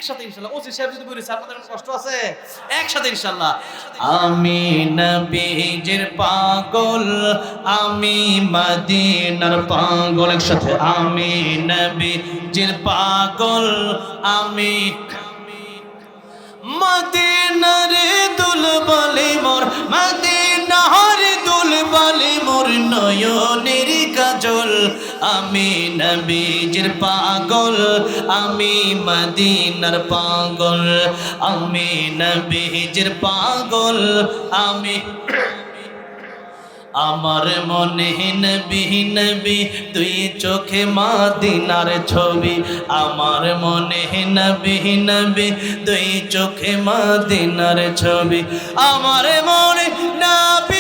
একসাথে ইনশাআল্লাহ। ওসি সাহেব যদি বলেছে আপনাদের কোনো কষ্ট আছে, একসাথে ইনশাআল্লাহ। আমি নবীজির পাগল, আমি মদিনার পাগল। একসাথে আমি নবীজির পাগল, আমি মদিনার দুলবালি মোর, মদিনার দুলবালি মোর নয়নের কাজল। আমি নবীজির পাগল, আমি মদিনার পাগল, আমি নবীজির পাগল, আমি আমার মনে নবী নবী তুই চোখে মদিনার ছবি। আমার মনে নবী নবী তুই চোখে মদিনার ছবি। আমার মনে নবী